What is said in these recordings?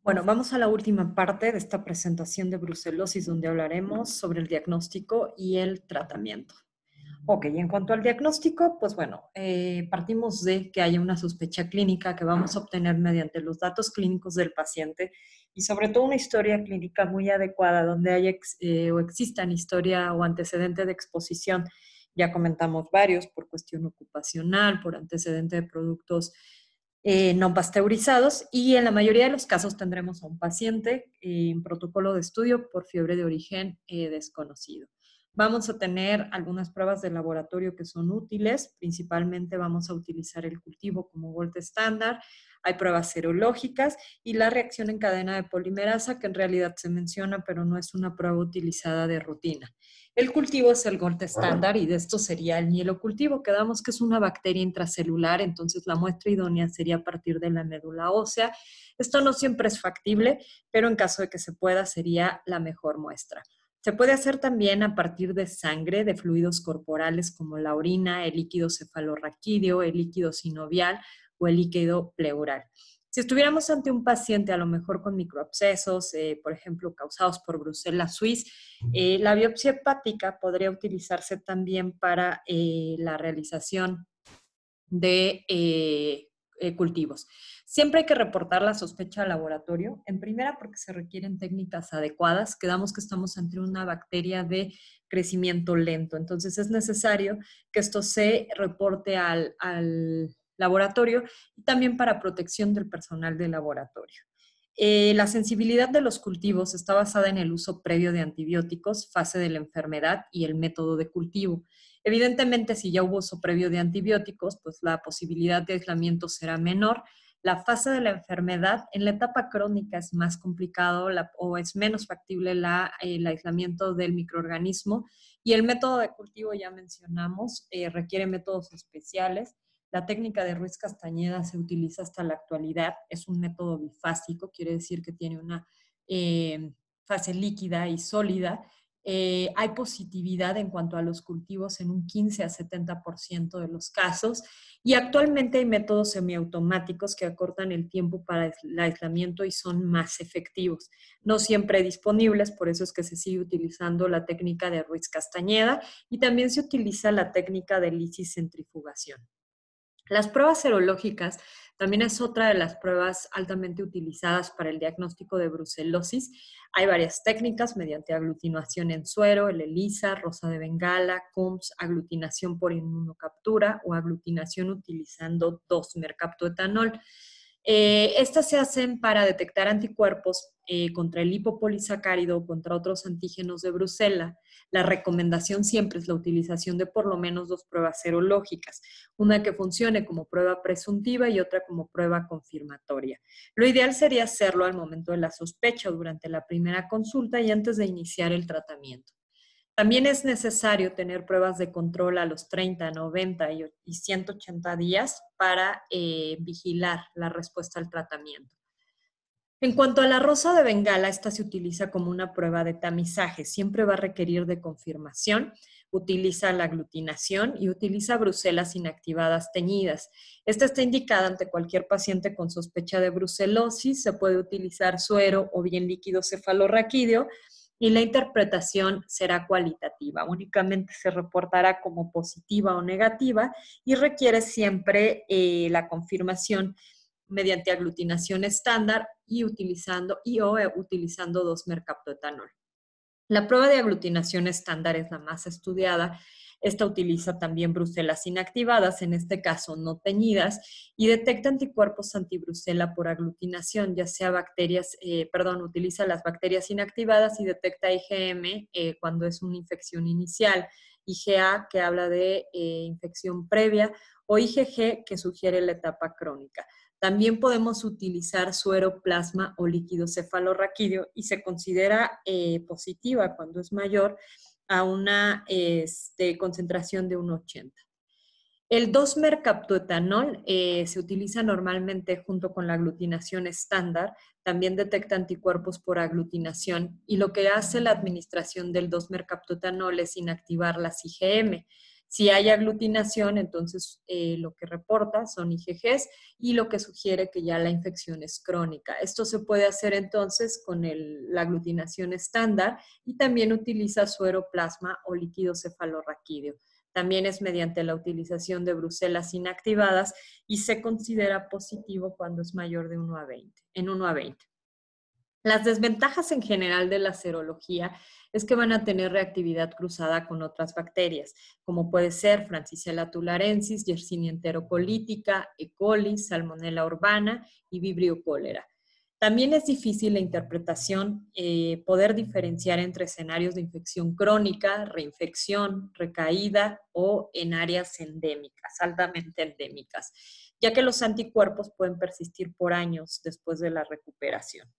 Bueno, vamos a la última parte de esta presentación de brucelosis, donde hablaremos sobre el diagnóstico y el tratamiento. Ok, en cuanto al diagnóstico, pues bueno, partimos de que haya una sospecha clínica que vamos a obtener mediante los datos clínicos del paciente y sobre todo una historia clínica muy adecuada donde haya o existan historia o antecedente de exposición. Ya comentamos varios por cuestión ocupacional, por antecedente de productos no pasteurizados y en la mayoría de los casos tendremos a un paciente en protocolo de estudio por fiebre de origen desconocido. Vamos a tener algunas pruebas de laboratorio que son útiles, principalmente vamos a utilizar el cultivo como gold estándar, hay pruebas serológicas y la reacción en cadena de polimerasa que en realidad se menciona pero no es una prueba utilizada de rutina. El cultivo es el gold estándar y de esto sería el mielocultivo. Quedamos que es una bacteria intracelular, entonces la muestra idónea sería a partir de la médula ósea. Esto no siempre es factible, pero en caso de que se pueda sería la mejor muestra. Se puede hacer también a partir de sangre, de fluidos corporales como la orina, el líquido cefalorraquídeo, el líquido sinovial o el líquido pleural. Si estuviéramos ante un paciente a lo mejor con microabscesos, por ejemplo, causados por Brucella suis, la biopsia hepática podría utilizarse también para la realización de cultivos. Siempre hay que reportar la sospecha al laboratorio, en primera porque se requieren técnicas adecuadas, quedamos que estamos ante una bacteria de crecimiento lento, entonces es necesario que esto se reporte al laboratorio y también para protección del personal del laboratorio. La sensibilidad de los cultivos está basada en el uso previo de antibióticos, fase de la enfermedad y el método de cultivo. Evidentemente, si ya hubo uso previo de antibióticos, pues la posibilidad de aislamiento será menor. La fase de la enfermedad, en la etapa crónica es más complicado o es menos factible el aislamiento del microorganismo y el método de cultivo ya mencionamos, requiere métodos especiales. La técnica de Ruiz Castañeda se utiliza hasta la actualidad, es un método bifásico, quiere decir que tiene una fase líquida y sólida. Hay positividad en cuanto a los cultivos en un 15 a 70% de los casos y actualmente hay métodos semiautomáticos que acortan el tiempo para el aislamiento y son más efectivos. No siempre disponibles, por eso es que se sigue utilizando la técnica de Ruiz Castañeda y también se utiliza la técnica de lisis centrifugación. Las pruebas serológicas también es otra de las pruebas altamente utilizadas para el diagnóstico de brucelosis. Hay varias técnicas mediante aglutinación en suero, el ELISA, rosa de Bengala, CUMS, aglutinación por inmunocaptura o aglutinación utilizando 2-mercaptoetanol. Estas se hacen para detectar anticuerpos contra el lipopolisacárido o contra otros antígenos de Brucela. La recomendación siempre es la utilización de por lo menos 2 pruebas serológicas, una que funcione como prueba presuntiva y otra como prueba confirmatoria. Lo ideal sería hacerlo al momento de la sospecha o durante la primera consulta y antes de iniciar el tratamiento. También es necesario tener pruebas de control a los 30, 90 y 180 días para vigilar la respuesta al tratamiento. En cuanto a la rosa de Bengala, esta se utiliza como una prueba de tamizaje. Siempre va a requerir de confirmación. Utiliza la aglutinación y utiliza brucelas inactivadas teñidas. Esta está indicada ante cualquier paciente con sospecha de brucelosis. Se puede utilizar suero o bien líquido cefalorraquídeo y la interpretación será cualitativa. Únicamente se reportará como positiva o negativa y requiere siempre la confirmación mediante aglutinación estándar y utilizando 2-mercaptoetanol. La prueba de aglutinación estándar es la más estudiada. Esta utiliza también brucelas inactivadas, en este caso no teñidas, y detecta anticuerpos antibrucela por aglutinación, ya sea utiliza las bacterias inactivadas y detecta IgM cuando es una infección inicial, IgA que habla de infección previa o IgG que sugiere la etapa crónica. También podemos utilizar suero, plasma o líquido cefalorraquídeo y se considera positiva cuando es mayor a una concentración de 1,80. El 2-mercaptoetanol se utiliza normalmente junto con la aglutinación estándar, también detecta anticuerpos por aglutinación y lo que hace la administración del 2-mercaptoetanol es inactivar las IgM. Si hay aglutinación, entonces lo que reporta son IgGs y lo que sugiere que ya la infección es crónica. Esto se puede hacer entonces con la aglutinación estándar y también utiliza sueroplasma o líquido cefalorraquídeo. También es mediante la utilización de brucelas inactivadas y se considera positivo cuando es mayor de 1 a 20, en 1 a 20. Las desventajas en general de la serología es que van a tener reactividad cruzada con otras bacterias, como puede ser Francisella tularensis, Yersinia enterocolitica, E. coli, Salmonella urbana y Vibrio cólera. También es difícil la interpretación, poder diferenciar entre escenarios de infección crónica, reinfección, recaída o en áreas endémicas, altamente endémicas, ya que los anticuerpos pueden persistir por años después de la recuperación.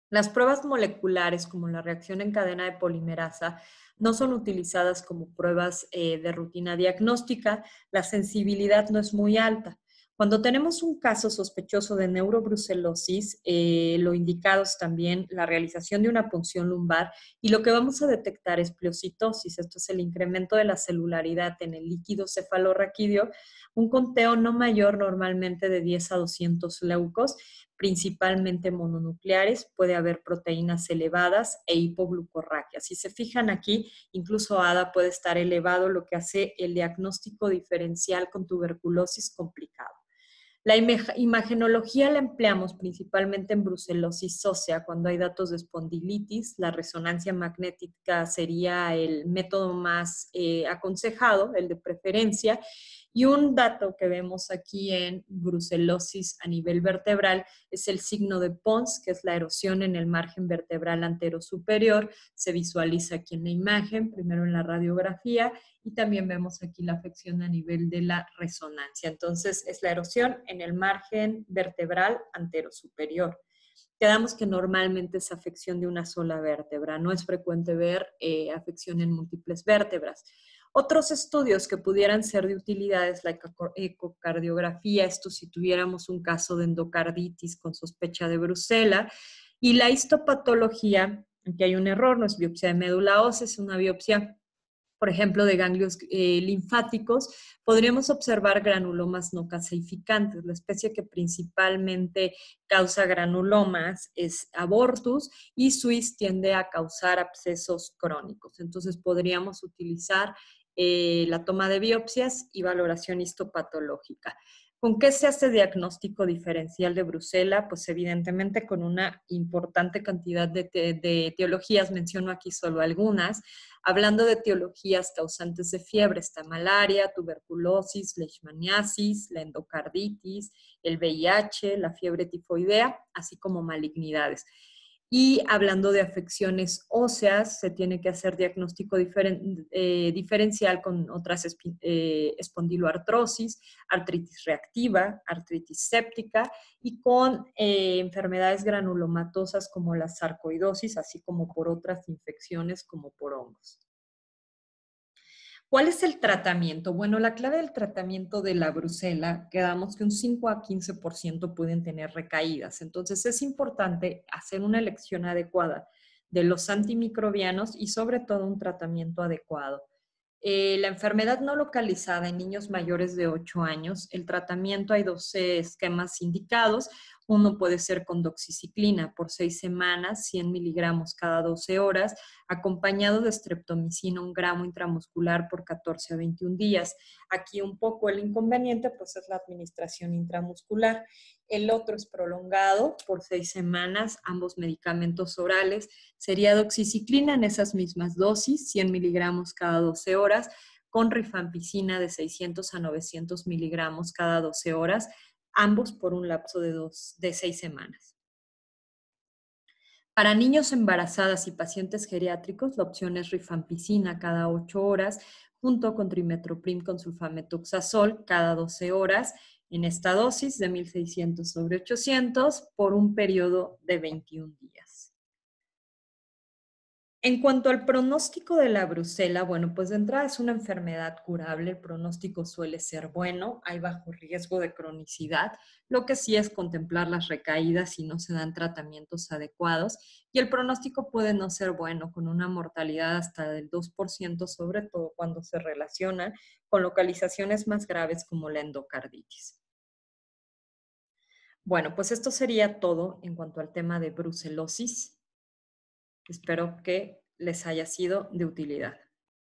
Las pruebas moleculares, como la reacción en cadena de polimerasa, no son utilizadas como pruebas de rutina diagnóstica. La sensibilidad no es muy alta. Cuando tenemos un caso sospechoso de neurobrucelosis, lo indicado es también la realización de una punción lumbar y lo que vamos a detectar es pleocitosis. Esto es el incremento de la celularidad en el líquido cefalorraquídeo, un conteo no mayor normalmente de 10 a 200 leucos, principalmente mononucleares, puede haber proteínas elevadas e hipoglucorraquia. Si se fijan aquí, incluso ADA puede estar elevado, lo que hace el diagnóstico diferencial con tuberculosis complicado. La imagenología la empleamos principalmente en brucelosis ósea, cuando hay datos de espondilitis. La resonancia magnética sería el método más aconsejado, el de preferencia. Y un dato que vemos aquí en brucelosis a nivel vertebral es el signo de Pons, que es la erosión en el margen vertebral anterosuperior. Se visualiza aquí en la imagen, primero en la radiografía, y también vemos aquí la afección a nivel de la resonancia. Entonces, es la erosión en el margen vertebral anterosuperior. Quedamos que normalmente es afección de una sola vértebra. No es frecuente ver afección en múltiples vértebras. Otros estudios que pudieran ser de utilidad es la ecocardiografía, esto si tuviéramos un caso de endocarditis con sospecha de Brucela, y la histopatología, aquí hay un error, no es biopsia de médula ósea, es una biopsia, por ejemplo, de ganglios linfáticos. Podríamos observar granulomas no caseificantes. La especie que principalmente causa granulomas es abortus y suis tiende a causar abscesos crónicos. Entonces podríamos utilizar la toma de biopsias y valoración histopatológica. ¿Con qué se hace diagnóstico diferencial de Brucela? Pues evidentemente con una importante cantidad de etiologías, menciono aquí solo algunas. Hablando de etiologías causantes de fiebre, está malaria, tuberculosis, leishmaniasis, la endocarditis, el VIH, la fiebre tifoidea, así como malignidades. Y hablando de afecciones óseas, se tiene que hacer diagnóstico diferencial con otras espondiloartrosis, artritis reactiva, artritis séptica y con enfermedades granulomatosas como la sarcoidosis, así como por otras infecciones como por hongos. ¿Cuál es el tratamiento? Bueno, la clave del tratamiento de la brucela, quedamos que un 5 a 15% pueden tener recaídas. Entonces es importante hacer una elección adecuada de los antimicrobianos y sobre todo un tratamiento adecuado. La enfermedad no localizada en niños mayores de 8 años, el tratamiento hay 12 esquemas indicados. Uno puede ser con doxiciclina por 6 semanas, 100 miligramos cada 12 horas, acompañado de streptomicina 1 gramo intramuscular por 14 a 21 días. Aquí un poco el inconveniente pues es la administración intramuscular. El otro es prolongado por 6 semanas, ambos medicamentos orales. Sería doxiciclina en esas mismas dosis, 100 miligramos cada 12 horas, con rifampicina de 600 a 900 miligramos cada 12 horas, ambos por un lapso de 6 semanas. Para niños embarazadas y pacientes geriátricos, la opción es rifampicina cada 8 horas, junto con trimetoprim con sulfamethoxazol cada 12 horas, en esta dosis de 1600 sobre 800 por un periodo de 21 días. En cuanto al pronóstico de la brucela, bueno, pues de entrada es una enfermedad curable, el pronóstico suele ser bueno, hay bajo riesgo de cronicidad, lo que sí es contemplar las recaídas si no se dan tratamientos adecuados y el pronóstico puede no ser bueno, con una mortalidad hasta del 2%, sobre todo cuando se relaciona con localizaciones más graves como la endocarditis. Bueno, pues esto sería todo en cuanto al tema de brucelosis. Espero que les haya sido de utilidad.